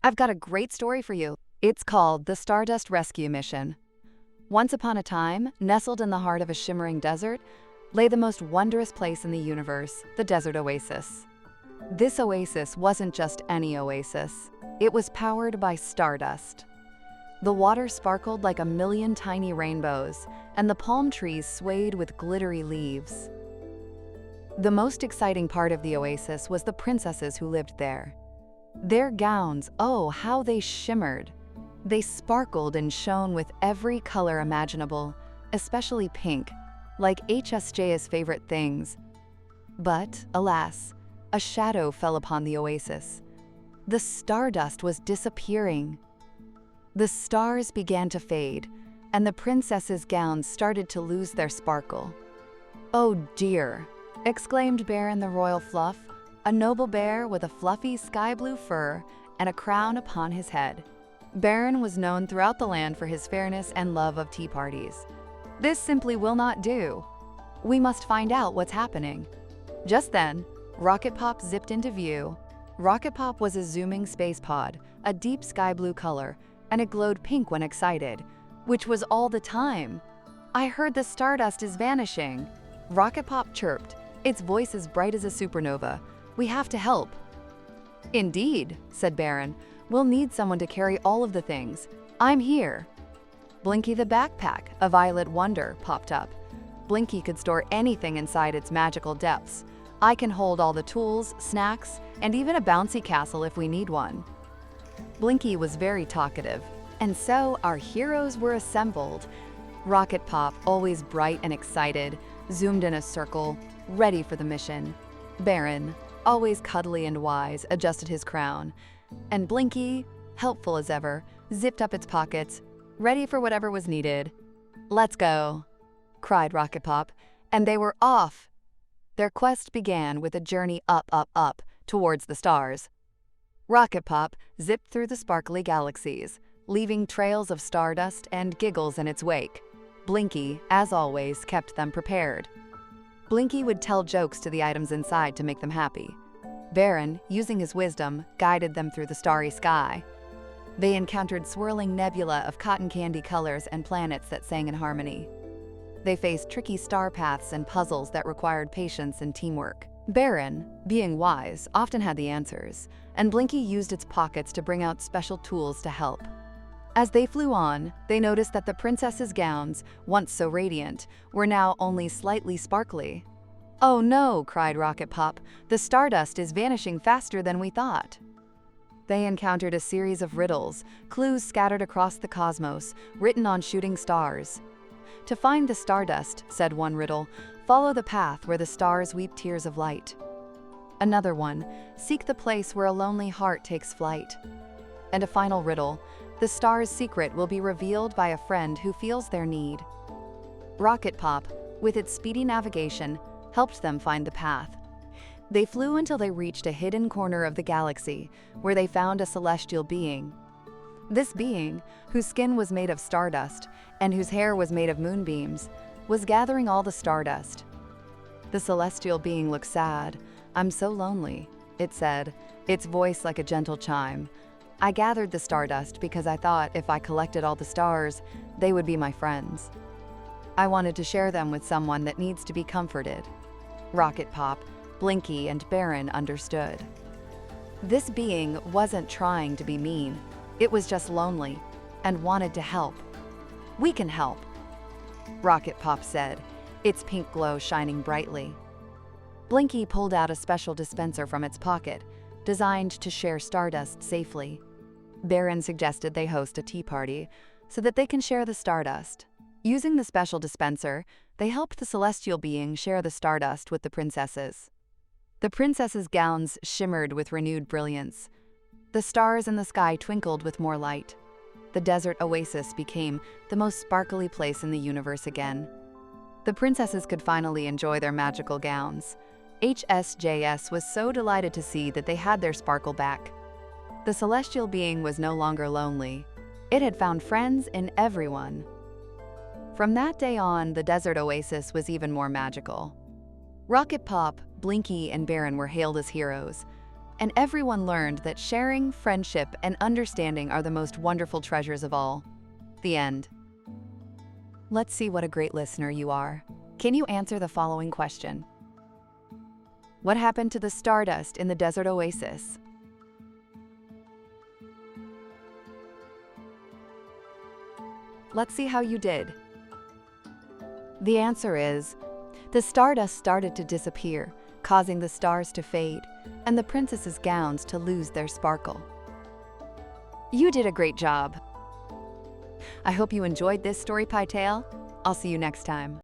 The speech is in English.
I've got a great story for you. It's called the Stardust Rescue Mission. Once upon a time, nestled in the heart of a shimmering desert, lay the most wondrous place in the universe, the Desert Oasis. This oasis wasn't just any oasis. It was powered by stardust. The water sparkled like a million tiny rainbows, and the palm trees swayed with glittery leaves. The most exciting part of the oasis was the princesses who lived there. Their gowns, oh, how they shimmered. They sparkled and shone with every color imaginable, especially pink, like hsjs' favorite things. But, alas, a shadow fell upon the oasis. The stardust was disappearing. The stars began to fade, and the princesses' gowns started to lose their sparkle. "Oh dear," exclaimed Bearon the Royal Fluff, a noble bear with a fluffy sky blue fur and a crown upon his head. Bearon was known throughout the land for his fairness and love of tea parties. "This simply will not do. We must find out what's happening." Just then, Rocket Pop zipped into view. Rocket Pop was a zooming space pod, a deep sky blue color, and it glowed pink when excited, which was all the time. "I heard the stardust is vanishing," Rocket Pop chirped, its voice as bright as a supernova. "We have to help." "Indeed," said Bearon. "We'll need someone to carry all of the things. I'm here." Blinky the backpack, a violet wonder, popped up. Blinky could store anything inside its magical depths. "I can hold all the tools, snacks, and even a bouncy castle if we need one." Blinky was very talkative, and so our heroes were assembled. Rocket Pop, always bright and excited, zoomed in a circle, ready for the mission. Bearon, always cuddly and wise, adjusted his crown. And Blinky, helpful as ever, zipped up its pockets, ready for whatever was needed. "Let's go," cried Rocket Pop, and they were off. Their quest began with a journey up, up, up, towards the stars. Rocket Pop zipped through the sparkly galaxies, leaving trails of stardust and giggles in its wake. Blinky, as always, kept them prepared. Blinky would tell jokes to the items inside to make them happy. Bearon, using his wisdom, guided them through the starry sky. They encountered swirling nebula of cotton candy colors and planets that sang in harmony. They faced tricky star paths and puzzles that required patience and teamwork. Bearon, being wise, often had the answers, and Blinky used its pockets to bring out special tools to help. As they flew on, they noticed that the princesses' gowns, once so radiant, were now only slightly sparkly. "Oh no," cried Rocket Pop, "the stardust is vanishing faster than we thought." They encountered a series of riddles, clues scattered across the cosmos, written on shooting stars. "To find the stardust," said one riddle, "follow the path where the stars weep tears of light." Another one, "Seek the place where a lonely heart takes flight." And a final riddle, "The star's secret will be revealed by a friend who feels their need." Rocket Pop, with its speedy navigation, helped them find the path. They flew until they reached a hidden corner of the galaxy, where they found a celestial being. This being, whose skin was made of stardust and whose hair was made of moonbeams, was gathering all the stardust. The celestial being looked sad. "I'm so lonely," it said, its voice like a gentle chime. "I gathered the stardust because I thought if I collected all the stars, they would be my friends. I wanted to share them with someone that needs to be comforted." Rocket Pop, Blinky, and Bearon understood. This being wasn't trying to be mean. It was just lonely and wanted to help. "We can help," Rocket Pop said, its pink glow shining brightly. Blinky pulled out a special dispenser from its pocket, designed to share stardust safely. Bearon suggested they host a tea party so that they can share the stardust. Using the special dispenser, they helped the celestial being share the stardust with the princesses. The princesses' gowns shimmered with renewed brilliance. The stars in the sky twinkled with more light. The Desert Oasis became the most sparkly place in the universe again. The princesses could finally enjoy their magical gowns. hsjs was so delighted to see that they had their sparkle back. The celestial being was no longer lonely. It had found friends in everyone. From that day on, the Desert Oasis was even more magical. Rocket Pop, Blinky, and Bearon were hailed as heroes. and everyone learned that sharing, friendship, and understanding are the most wonderful treasures of all. The end. Let's see what a great listener you are. Can you answer the following question? What happened to the Stardust in the Desert Oasis? Let's see how you did. The answer is, the Stardust started to disappear, causing the stars to fade, and the princess's gowns to lose their sparkle. You did a great job. I hope you enjoyed this story pie tale. I'll see you next time.